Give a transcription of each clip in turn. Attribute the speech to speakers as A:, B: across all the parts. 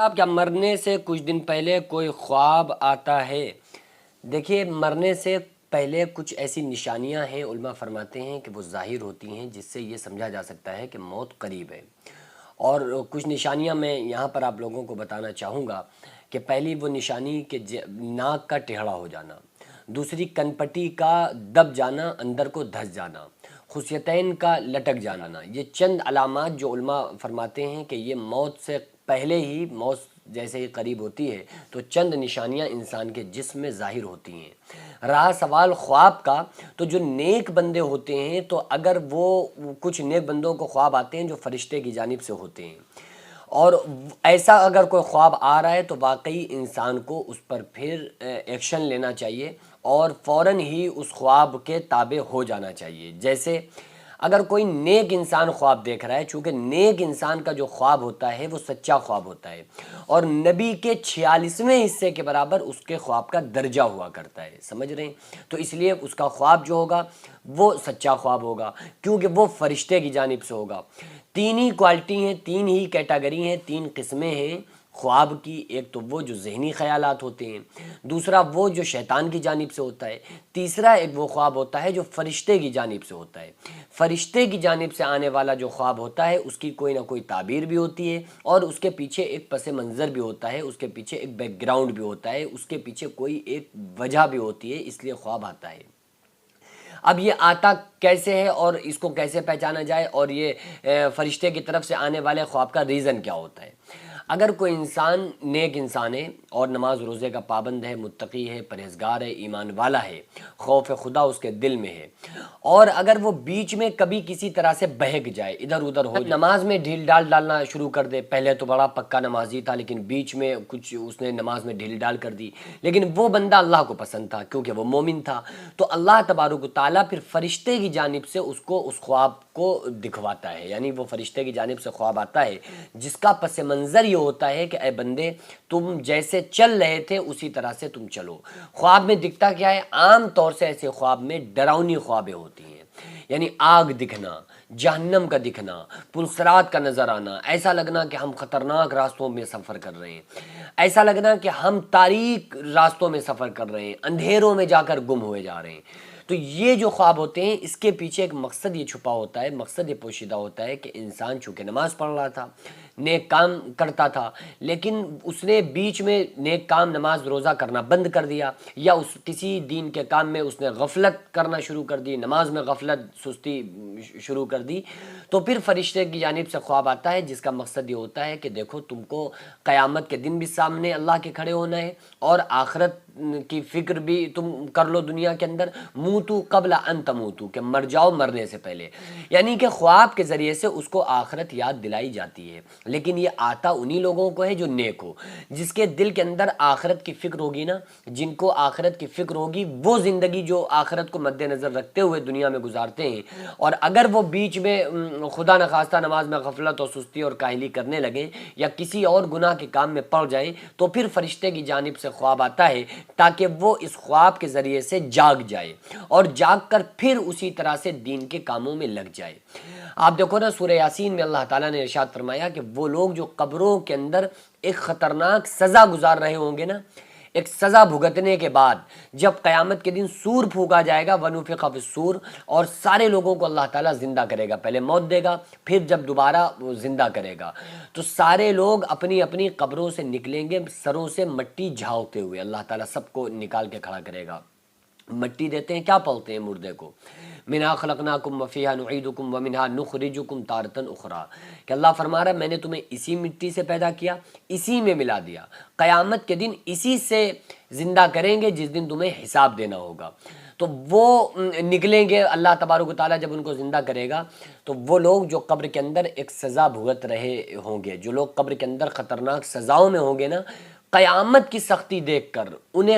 A: آپ کیا مرنے سے کچھ دن پہلے کوئی خواب آتا ہے؟ دیکھیے، مرنے سے پہلے کچھ ایسی نشانیاں ہیں، علماء فرماتے ہیں کہ وہ ظاہر ہوتی ہیں جس سے یہ سمجھا جا سکتا ہے کہ موت قریب ہے۔ اور کچھ نشانیاں میں یہاں پر آپ لوگوں کو بتانا چاہوں گا کہ پہلی وہ نشانی کہ ناک کا ٹیڑھا ہو جانا، دوسری کن پٹی کا دب جانا، اندر کو دھس جانا، خصیتین کا لٹک جانا۔ یہ چند علامات جو علماء فرماتے ہیں کہ یہ موت سے پہلے ہی، موت جیسے ہی قریب ہوتی ہے تو چند نشانیاں انسان کے جسم میں ظاہر ہوتی ہیں۔ رہا سوال خواب کا، تو جو نیک بندے ہوتے ہیں تو اگر وہ کچھ نیک بندوں کو خواب آتے ہیں جو فرشتے کی جانب سے ہوتے ہیں، اور ایسا اگر کوئی خواب آ رہا ہے تو واقعی انسان کو اس پر پھر ایکشن لینا چاہیے اور فوراً ہی اس خواب کے تابع ہو جانا چاہیے۔ جیسے اگر کوئی نیک انسان خواب دیکھ رہا ہے، چونکہ نیک انسان کا جو خواب ہوتا ہے وہ سچا خواب ہوتا ہے، اور نبی کے 46ویں حصے کے برابر اس کے خواب کا درجہ ہوا کرتا ہے، سمجھ رہے ہیں؟ تو اس لیے اس کا خواب جو ہوگا وہ سچا خواب ہوگا، کیونکہ وہ فرشتے کی جانب سے ہوگا۔ تین ہی کوالٹی ہیں، تین ہی کیٹیگری ہیں، تین قسمیں ہیں خواب کی۔ ایک تو وہ جو ذہنی خیالات ہوتے ہیں، دوسرا وہ جو شیطان کی جانب سے ہوتا ہے، تیسرا ایک وہ خواب ہوتا ہے جو فرشتے کی جانب سے ہوتا ہے۔ فرشتے کی جانب سے آنے والا جو خواب ہوتا ہے اس کی کوئی نہ کوئی تعبیر بھی ہوتی ہے، اور اس کے پیچھے ایک پس منظر بھی ہوتا ہے، اس کے پیچھے ایک بیک گراؤنڈ بھی ہوتا ہے، اس کے پیچھے کوئی ایک وجہ بھی ہوتی ہے، اس لیے خواب آتا ہے۔ اب یہ آتا کیسے ہے اور اس کو کیسے پہچانا جائے، اور یہ فرشتے کی طرف سے آنے والے خواب کا ریزن کیا ہوتا ہے؟ اگر کوئی انسان نیک انسان ہے اور نماز روزے کا پابند ہے، متقی ہے، پرہیزگار ہے، ایمان والا ہے، خوف خدا اس کے دل میں ہے، اور اگر وہ بیچ میں کبھی کسی طرح سے بہک جائے، ادھر ادھر ہو جائے، نماز میں ڈھیل ڈال ڈالنا شروع کر دے، پہلے تو بڑا پکا نمازی تھا لیکن بیچ میں کچھ اس نے نماز میں ڈھیل ڈال کر دی، لیکن وہ بندہ اللہ کو پسند تھا کیونکہ وہ مومن تھا، تو اللہ تبارک و تعالیٰ پھر فرشتے کی جانب سے اس کو اس خواب کو دکھواتا ہے۔ یعنی وہ فرشتے کی جانب سے خواب آتا ہے جس کا پس منظر یہ ہوتا ہے کہ اے بندے، تم جیسے چل رہے تھے اسی طرح سے تم چلو۔ خواب میں دکھتا کیا ہے؟ عام طور سے ایسے خواب میں ڈراؤنی خوابیں ہوتی ہیں، یعنی آگ دکھنا، جہنم کا دکھنا، پلسرات کا نظر آنا، ایسا لگنا کہ ہم خطرناک راستوں میں سفر کر رہے ہیں، ایسا لگنا کہ ہم تاریک راستوں میں سفر کر رہے ہیں، اندھیروں میں جا کر گم ہوئے جا رہے ہیں۔ تو یہ جو خواب ہوتے ہیں اس کے پیچھے ایک مقصد یہ چھپا ہوتا ہے، مقصد یہ پوشیدہ ہوتا ہے کہ انسان چونکہ نماز پڑھ رہا تھا، نیک کام کرتا تھا، لیکن اس نے بیچ میں نیک کام، نماز روزہ کرنا بند کر دیا، یا اس کسی دین کے کام میں اس نے غفلت کرنا شروع کر دی، نماز میں غفلت، سستی شروع کر دی، تو پھر فرشتے کی جانب سے خواب آتا ہے جس کا مقصد یہ ہوتا ہے کہ دیکھو، تم کو قیامت کے دن بھی سامنے اللہ کے کھڑے ہونا ہے، اور آخرت کی فکر بھی تم کر لو دنیا کے اندر، موتو قبل ان تموتو، کہ مر جاؤ مرنے سے پہلے۔ یعنی کہ خواب کے ذریعے سے اس کو آخرت یاد دلائی جاتی ہے، لیکن یہ آتا انہی لوگوں کو ہے جو نیک ہو، جس کے دل کے اندر آخرت کی فکر ہوگی نا، جن کو آخرت کی فکر ہوگی، وہ زندگی جو آخرت کو مد نظر رکھتے ہوئے دنیا میں گزارتے ہیں، اور اگر وہ بیچ میں خدا نخواستہ نماز میں غفلت اور سستی اور کاہلی کرنے لگیں یا کسی اور گناہ کے کام میں پڑ جائیں، تو پھر فرشتے کی جانب سے خواب آتا ہے تاکہ وہ اس خواب کے ذریعے سے جاگ جائے، اور جاگ کر پھر اسی طرح سے دین کے کاموں میں لگ جائے۔ آپ دیکھو نا، سورہ یاسین میں اللہ تعالیٰ نے ارشاد فرمایا کہ وہ لوگ جو قبروں کے اندر ایک خطرناک سزا گزار رہے ہوں گے نا، ایک سزا بھگتنے کے بعد جب قیامت کے دن سور پھونکا جائے گا، وَنُفِخَ فِي الصُّورِ، اور سارے لوگوں کو اللہ تعالیٰ زندہ کرے گا، پہلے موت دے گا، پھر جب دوبارہ وہ زندہ کرے گا، تو سارے لوگ اپنی اپنی قبروں سے نکلیں گے، سروں سے مٹی جھاڑتے ہوئے، اللہ تعالیٰ سب کو نکال کے کھڑا کرے گا۔ مٹی دیتے ہیں، کیا پڑھتے ہیں مردے کو؟ منہا خلقناکم وفیہا نعیدکم ومنہا نخرجکم تارۃ اخری، کہ اللہ فرما رہا ہے میں نے تمہیں اسی مٹی سے پیدا کیا، اسی میں ملا دیا، قیامت کے دن اسی سے زندہ کریں گے جس دن تمہیں حساب دینا ہوگا۔ تو وہ نکلیں گے، اللہ تبارک و تعالیٰ جب ان کو زندہ کرے گا تو وہ لوگ جو قبر کے اندر ایک سزا بھگت رہے ہوں گے، جو لوگ قبر کے اندر خطرناک سزاؤں میں ہوں گے نا، قیامت کی سختی دیکھ کر انہیں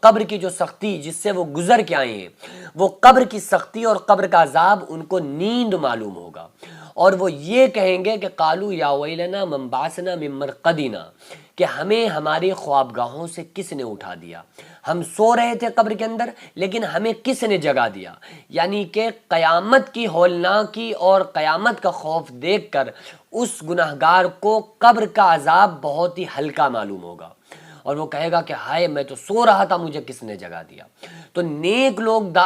A: قبر کی جو سختی جس سے وہ گزر کے آئے ہیں، وہ قبر کی سختی اور قبر کا عذاب ان کو نیند معلوم ہوگا، اور وہ یہ کہیں گے کہ قالوا یا ویلنا من بعثنا من مرقدنا، کہ ہمیں ہماری خوابگاہوں سے کس نے اٹھا دیا، ہم سو رہے تھے قبر کے اندر لیکن ہمیں کس نے جگا دیا۔ یعنی کہ قیامت کی ہولناکی اور قیامت کا خوف دیکھ کر اس گناہگار کو قبر کا عذاب بہت ہی ہلکا معلوم ہوگا، اور وہ کہے گا کہ ہائے میں تو سو رہا تھا، مجھے کس نے جگا دیا۔ تو نیک لوگ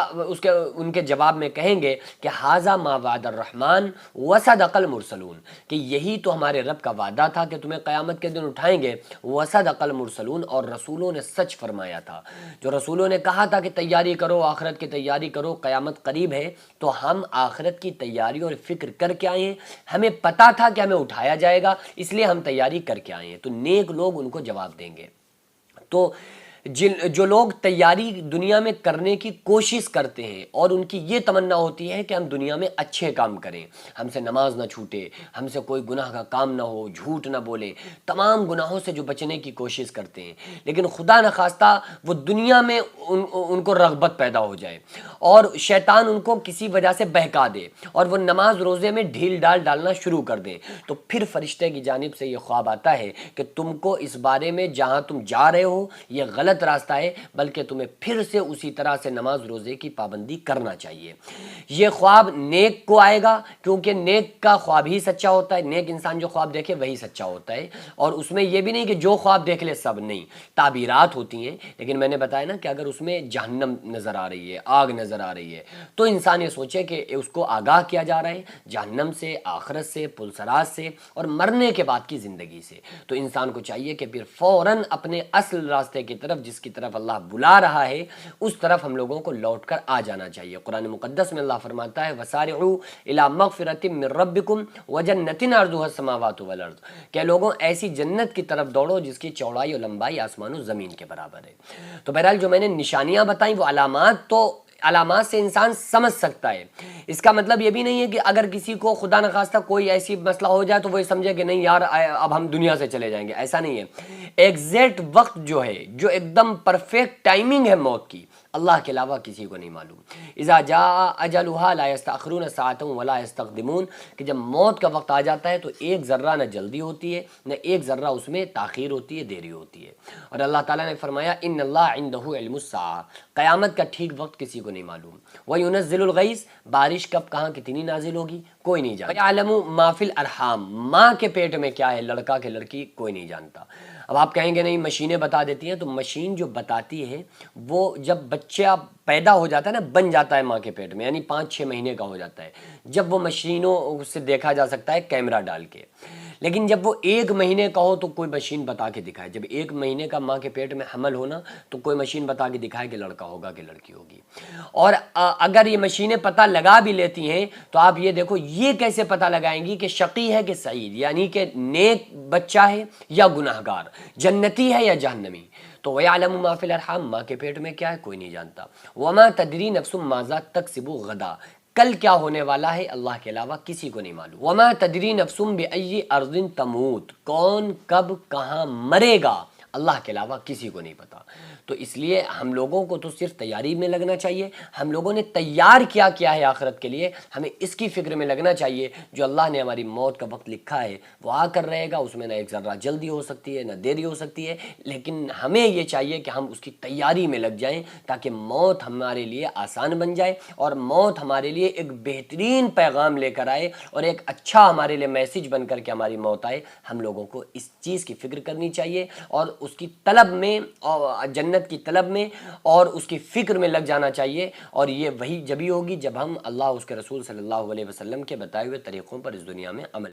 A: ان کے جواب میں کہیں گے کہ ھذا ما وعد الرحمن وصدق المرسلون، کہ یہی تو ہمارے رب کا وعدہ تھا کہ تمہیں قیامت کے دن اٹھائیں گے، وصدق المرسلون، اور رسولوں نے سچ فرمایا تھا۔ جو رسولوں نے کہا تھا کہ تیاری کرو، آخرت کی تیاری کرو، قیامت قریب ہے، تو ہم آخرت کی تیاری اور فکر کر کے آئے ہیں، ہمیں پتہ تھا کہ ہمیں اٹھایا جائے گا، اس لیے ہم تیاری کر کے آئے ہیں۔ تو نیک لوگ ان کو جواب دیں گے۔ تو جو لوگ تیاری دنیا میں کرنے کی کوشش کرتے ہیں اور ان کی یہ تمنا ہوتی ہے کہ ہم دنیا میں اچھے کام کریں، ہم سے نماز نہ چھوٹے، ہم سے کوئی گناہ کا کام نہ ہو، جھوٹ نہ بولیں، تمام گناہوں سے جو بچنے کی کوشش کرتے ہیں، لیکن خدا نخواستہ وہ دنیا میں ان کو رغبت پیدا ہو جائے اور شیطان ان کو کسی وجہ سے بہکا دے اور وہ نماز روزے میں ڈھیل ڈالنا شروع کر دیں، تو پھر فرشتے کی جانب سے یہ خواب آتا ہے کہ تم کو اس بارے میں جہاں تم جا رہے ہو یہ غلط راستہ ہے، بلکہ تمہیں پھر سے اسی طرح سے نماز روزے کی پابندی کرنا چاہیے۔ یہ خواب نیک کو آئے گا، کیونکہ نیک کا خواب ہی سچا ہوتا ہے، نیک انسان جو خواب دیکھے وہی سچا ہوتا ہے، اور اس میں یہ بھی نہیں کہ جو خواب دیکھ لے سب، نہیں، تعبیرات ہوتی ہیں، لیکن میں نے بتایا نا کہ اگر اس میں جہنم نظر آ رہی ہے، آگ نظر آ رہی ہے، تو انسان یہ سوچے کہ اس کو آگاہ کیا جا رہا ہے جہنم سے، آخرت سے، پلسرات سے اور مرنے کے بعد کی زندگی سے۔ تو انسان کو چاہیے کہ پھر فوراً اپنے اصل راستے کی طرف، جس کی طرف اللہ بلا رہا ہے، اس طرف ہم لوگوں کو لوٹ کر آ جانا چاہیے۔ قرآن مقدس میں اللہ فرماتا ہے وَسَارِعُوا إِلَىٰ مَغْفِرَةٍ مِّن رَّبِّكُمْ وَجَنَّةٍ عَرْضُهَا السَّمَاوَاتُ وَالْأَرْضُ، کہ لوگوں ایسی جنت کی طرف دوڑو جس کی چوڑائی اور لمبائی آسمان و زمین کے برابر ہے۔ تو بہرحال جو میں نے نشانیاں بتائیں وہ علامات سے انسان سمجھ سکتا ہے۔ اس کا مطلب یہ بھی نہیں ہے کہ اگر کسی کو خدا نخواستہ کوئی ایسی مسئلہ ہو جائے تو وہ سمجھے کہ نہیں یار اب ہم دنیا سے چلے جائیں گے، ایسا نہیں ہے۔ ایگزیکٹ وقت جو ہے، جو ایک دم پرفیکٹ ٹائمنگ ہے موت کی، اللہ کے علاوہ کسی کو نہیں معلوم۔ اذا جاء اجلها لا يستأخرون ساعة ولا يستقدمون، کہ جب موت کا وقت آ جاتا ہے تو ایک ذرہ نہ جلدی ہوتی ہے نہ ایک ذرہ اس میں تاخیر ہوتی ہے، دیری ہوتی ہے۔ اور اللہ تعالیٰ نے فرمایا ان اللہ عنده علم الساعہ، قیامت کا ٹھیک وقت کسی کو نہیں معلوم۔ وَيُنَزِّلُ الْغَيْثَ، بارش کب کہاں کتنی نازل ہوگی کوئی نہیں جانتا۔ وَيَعْلَمُ مَا فِي الْأَرْحَامِ، ماں کے پیٹ میں کیا ہے، لڑکا کہ لڑکی، کوئی نہیں جانتا۔ اب آپ کہیں گے نہیں مشینیں بتا دیتی ہیں، تو مشین جو بتاتی ہے وہ جب بچہ پیدا ہو جاتا ہے نا، بن جاتا ہے ماں کے پیٹ میں، یعنی 5-6 مہینے کا ہو جاتا ہے، جب وہ مشینوں سے دیکھا جا سکتا ہے کیمرہ ڈال کے۔ لیکن جب وہ 1 مہینے کا ہو تو کوئی مشین بتا کے دکھائے، جب 1 مہینے کا ماں کے پیٹ میں حمل ہونا تو کوئی مشین بتا کے دکھائے کہ لڑکا ہوگا کہ لڑکی ہوگی۔ اور اگر یہ مشینیں پتہ لگا بھی لیتی ہیں تو آپ یہ دیکھو یہ کیسے پتہ لگائیں گی کہ شقی ہے کہ سعید، یعنی کہ نیک بچہ ہے یا گناہگار، جنتی ہے یا جہنمی۔ تو وَيَعْلَمُ مَا فِي الْأَرْحَامِ، ماں کے پیٹ میں کیا ہے کوئی نہیں جانتا۔ وَمَا تَدْرِي نَفْسٌ مَاذَا تَكْسِبُ غَدًا، کل کیا ہونے والا ہے اللہ کے علاوہ کسی کو نہیں معلوم۔ وَمَا تَدْرِي نَفْسٌ بِأَيِّ أَرْضٍ تَمُوتُ، کون کب کہاں مرے گا اللہ کے علاوہ کسی کو نہیں پتا۔ تو اس لیے ہم لوگوں کو تو صرف تیاری میں لگنا چاہیے، ہم لوگوں نے تیار کیا ہے آخرت کے لیے، ہمیں اس کی فکر میں لگنا چاہیے۔ جو اللہ نے ہماری موت کا وقت لکھا ہے وہ آ کر رہے گا، اس میں نہ ایک ذرہ جلدی ہو سکتی ہے نہ دیری ہو سکتی ہے، لیکن ہمیں یہ چاہیے کہ ہم اس کی تیاری میں لگ جائیں تاکہ موت ہمارے لیے آسان بن جائے اور موت ہمارے لیے ایک بہترین پیغام لے کر آئے اور ایک اچھا ہمارے لیے میسیج بن کر کے ہماری موت آئے۔ ہم لوگوں کو اس چیز کی فکر کرنی چاہیے اور اس کی طلب میں، اور جنت کی طلب میں اور اس کی فکر میں لگ جانا چاہیے، اور یہ وہی جبھی ہوگی جب ہم اللہ اس کے رسول صلی اللہ علیہ وسلم کے بتائے ہوئے طریقوں پر اس دنیا میں عمل